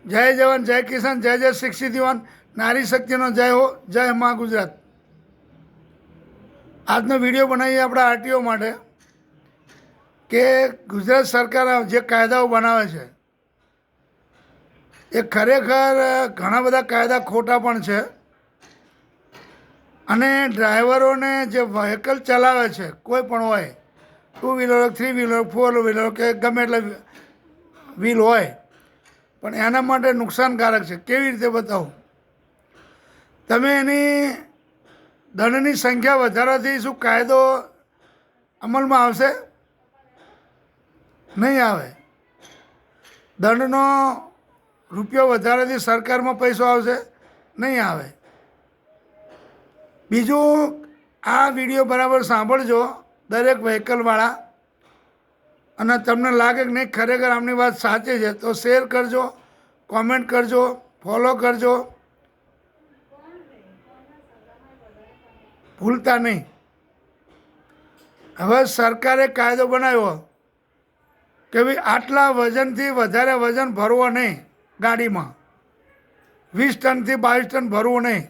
જય જવાન, જય કિસાન, જય જય શિક્ષિત યુવાન, નારી શક્તિનો જય હો, જય મા ગુજરાત. આજનો વિડીયો બનાવીએ આપણા આરટીઓ માટે કે ગુજરાત સરકાર જે કાયદાઓ બનાવે છે એ ખરેખર ઘણા બધા કાયદા ખોટા પણ છે અને ડ્રાઈવરોને જે વ્હીકલ ચલાવે છે કોઈ પણ હોય, 2 વ્હીલર, 3 વ્હીલર, 4 વ્હીલર કે ગમે એટલે વ્હીલ હોય, પણ એના માટે નુકસાનકારક છે. કેવી રીતે બતાવું? તમે એની દંડની સંખ્યા વધારવાથી શું કાયદો અમલમાં આવશે? નહીં આવે. દંડનો રૂપિયો વધારવાથી સરકારમાં પૈસો આવશે? નહીં આવે. બીજું, આ વિડીયો બરાબર સાંભળજો દરેક વ્હીકલવાળા, અને તમને લાગે કે નહીં ખરેખર આમની વાત સાચી છે તો શેર કરજો, કોમેન્ટ કરજો, ફોલો કરજો, ભૂલતા નહીં. હવે સરકારે કાયદો બનાવ્યો કે ભાઈ આટલા વજનથી વધારે વજન ભરવો નહીં ગાડીમાં, 20 ટનથી 22 ટન ભરવું નહીં.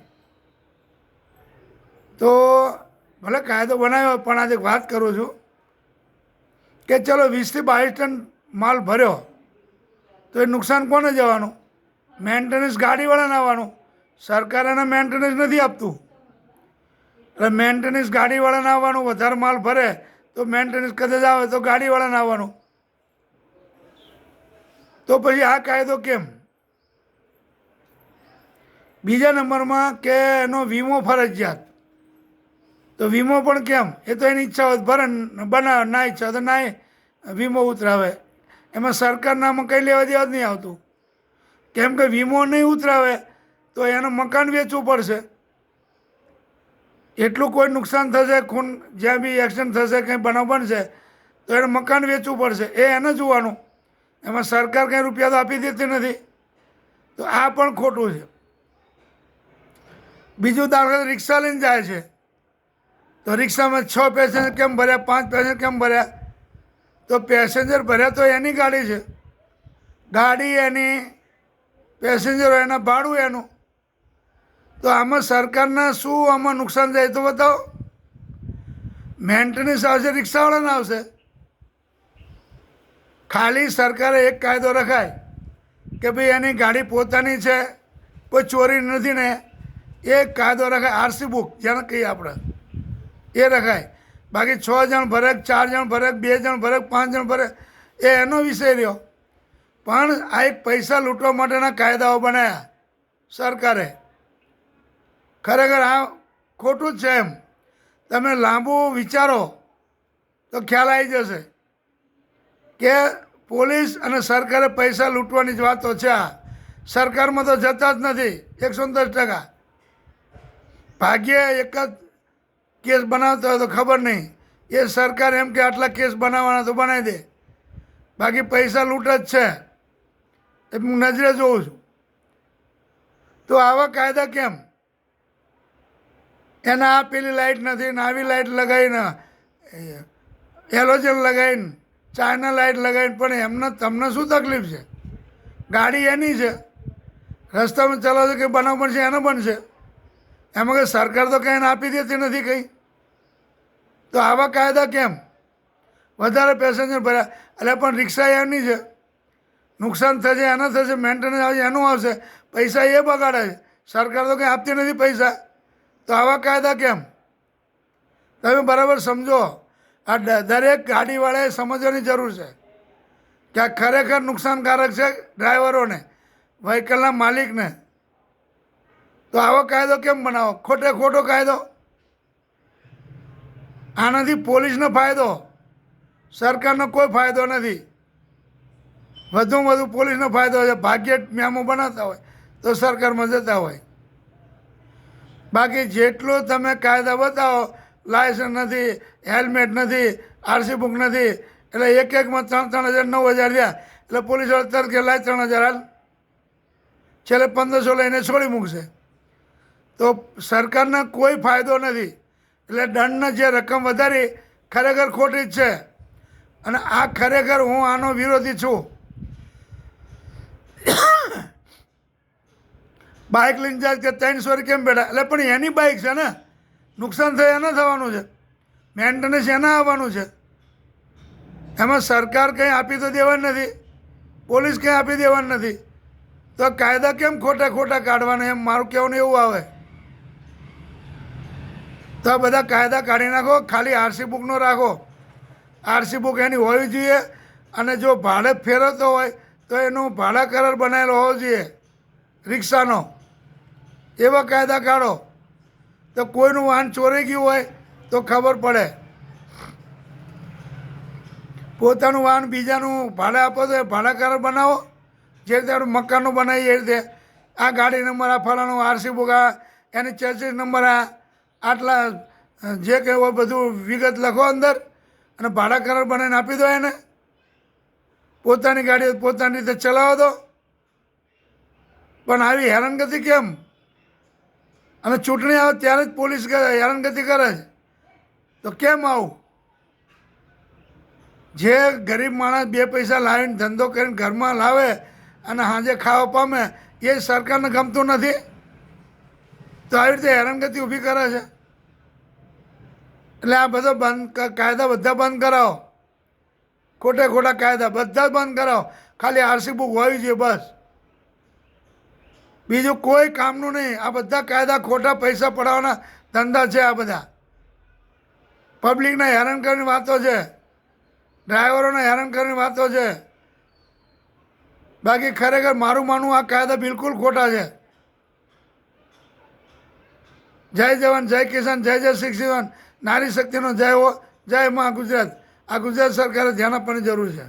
તો ભલે કાયદો બનાવ્યો, પણ આજે વાત કરું છું કે ચલો 20 થી 22 ટન માલ ભર્યો તો એ નુકસાન કોને જવાનું? મેન્ટેનન્સ ગાડીવાળાને આવવાનું. સરકાર એને મેન્ટેનન્સ નથી આપતું, એટલે મેન્ટેનન્સ ગાડીવાળાને આવવાનું. વધારે માલ ભરે તો મેન્ટેનન્સ કદાચ આવે તો ગાડીવાળાને આવવાનું. તો પછી આ કાયદો કેમ? બીજા નંબરમાં કે એનો વીમો ફરજિયાત, તો વીમો પણ કેમ? એ તો એની ઈચ્છા હોય ભરે, બનાવે, ના ઈચ્છા તો ના વીમો ઉતરાવે. એમાં સરકારનામાં કંઈ લેવા દેવા જ નહીં આવતું, કેમ કે વીમો નહીં ઉતરાવે તો એનું મકાન વેચવું પડશે. એટલું કોઈ નુકસાન થશે, ખૂન જ્યાં બી એક્સિડન્ટ થશે, કંઈ બનાવ બનશે તો એને મકાન વેચવું પડશે, એ એને જોવાનું. એમાં સરકાર કંઈ રૂપિયા તો આપી દેતી નથી. તો આ પણ ખોટું છે. બીજું, દાખલા રિક્ષા લઈને જાય છે તો રિક્ષામાં 6 પેસેન્જર કેમ ભર્યા, 5 પેસેન્જર કેમ ભર્યા? તો પેસેન્જર ભર્યા તો એની ગાડી છે, ગાડી એની, પેસેન્જરો એના, ભાડું એનું. તો આમાં સરકારના શું આમાં નુકસાન જાય તો બતાવો. મેન્ટેનન્સ આવશે, રિક્ષાવાળાને આવશે. ખાલી સરકારે એક કાયદો રખાય કે ભાઈ એની ગાડી પોતાની છે, કોઈ ચોરી નથી ને, એક કાયદો રખાય. આરસી બુક જેને કહીએ આપણે, એ રખાય. બાકી 6 જણ ભરે, 4 જણ ભરે, 2 જણ ભરે, 5 જણ ભરે, એ એનો વિષય રહ્યો. પણ આ એક પૈસા લૂંટવા માટેના કાયદાઓ બનાવ્યા સરકારે. ખરેખર આ ખોટું જ છે. એમ તમે લાંબુ વિચારો તો ખ્યાલ આવી જશે કે પોલીસ અને સરકારે પૈસા લૂંટવાની જ વાતો છે. આ સરકારમાં તો જતા જ નથી 110%. ભાગ્ય એક જ કેસ બનાવતો હોય તો ખબર નહીં, એ સરકાર એમ કે આટલા કેસ બનાવવાના તો બનાવી દે, બાકી પૈસા લૂંટ જ છે. એ હું નજરે જોઉં છું. તો આવા કાયદા કેમ? એના આ પેલી લાઇટ નથી ને આવી લાઇટ લગાવીને, હેલોજન લગાવીને, ચાઇના લાઇટ લગાવીને, પણ એમને તમને શું તકલીફ છે? ગાડી એની છે, રસ્તામાં ચલાવશે કે બનાવ બનશે એનો બનશે. એમાં કંઈ સરકાર તો કંઈ એને આપી દેતી નથી કંઈ. તો આવા કાયદા કેમ? વધારે પેસેન્જર ભર્યા એટલે પણ રિક્ષા એની છે, નુકસાન થશે એના થશે, મેન્ટેનન્સ આવશે એનું આવશે, પૈસા એ બગાડે છે. સરકાર તો કંઈ આપતી નથી પૈસા. તો આવા કાયદા કેમ? તમે બરાબર સમજો. આ દરેક ગાડીવાળાએ સમજવાની જરૂર છે કે આ ખરેખર નુકસાનકારક છે ડ્રાઈવરોને, વ્હીકલના માલિકને. તો આવો કાયદો કેમ બનાવો? ખોટે ખોટો કાયદો. આનાથી પોલીસનો ફાયદો, સરકારનો કોઈ ફાયદો નથી. વધુમાં વધુ પોલીસનો ફાયદો છે. ભાગ્યે મેમો બનાવતા હોય તો સરકારમાં જતા હોય. બાકી જેટલું તમે કાયદા બતાવો, લાયસન્સ નથી, હેલ્મેટ નથી, આરસી બુક નથી, એટલે એકમાં 3,000, 9,000 થયા એટલે પોલીસ વાળા તરત કે લાય 3,000 હાલ, છેલ્લે 1,500 લઈને છોડી મૂકશે. તો સરકારને કોઈ ફાયદો નથી. એટલે દંડને જે રકમ વધારી ખરેખર ખોટી જ છે. અને આ ખરેખર હું આનો વિરોધી છું. બાઇક લઈને જાય કે 300 કેમ બેઠા, એટલે પણ એની બાઇક છે ને, નુકસાન થાય એને થવાનું છે, મેન્ટેનન્સ એના આવવાનું છે. એમાં સરકાર કંઈ આપી તો દેવાની નથી, પોલીસ કંઈ આપી દેવાની નથી, તો કાયદા કેમ ખોટા ખોટા કાઢવાના, એમ મારું કહેવાનું એવું આવે. તો આ બધા કાયદા કાઢી નાખો, ખાલી આરસી બુકનો રાખો. આરસી બુક એની હોવી જોઈએ, અને જો ભાડે ફેરવતો હોય તો એનું ભાડા કરાર બનાવેલો હોવો જોઈએ રિક્ષાનો. એવા કાયદા કાઢો તો કોઈનું વાહન ચોરી ગયું હોય તો ખબર પડે. પોતાનું વાહન બીજાનું ભાડે આપો તો એ ભાડા કરાર બનાવો, જે રીતે આપણે મકાનનું બનાવીએ એ રીતે. આ ગાડી નંબર આ ફલાણું, આરસી બુક આ, એની ચેસિસ નંબર આ, આટલા જે કંઈ હોય બધું વિગત લખો અંદર, અને ભાડા કરાર બનાવીને આપી દો એને. પોતાની ગાડી પોતાની રીતે ચલાવો દો. પણ આવી હેરાનગતિ કેમ? અને ચૂંટણી આવે ત્યારે જ પોલીસ હેરાનગતિ કરે છે, તો કેમ આવું? જે ગરીબ માણસ 2 પૈસા લાવીને ધંધો કરીને ઘરમાં લાવે અને સાંજે ખાવા પામે, એ સરકારને ગમતું નથી, તો આવી રીતે હેરાનગતિ ઊભી કરે છે. એટલે આ બધો કાયદા બધા બંધ કરાવો, ખોટે ખોટા કાયદા બધા બંધ કરાવો. ખાલી આરસી બુક હોવી જોઈએ બસ, બીજું કોઈ કામનું નહીં. આ બધા કાયદા ખોટા પૈસા પડાવવાના ધંધા છે. આ બધા પબ્લિકને હેરાન કરવાની વાતો છે, ડ્રાઈવરોને હેરાન કરવાની વાતો છે. બાકી ખરેખર મારું માનવું આ કાયદા બિલકુલ ખોટા છે. જય જવાન, જય કિસાન, જય જય શિક્ષિવાન, નારી શક્તિનો જય હો, જય માં ગુજરાત. આ ગુજરાત સરકારે ધ્યાન આપવાની જરૂર છે.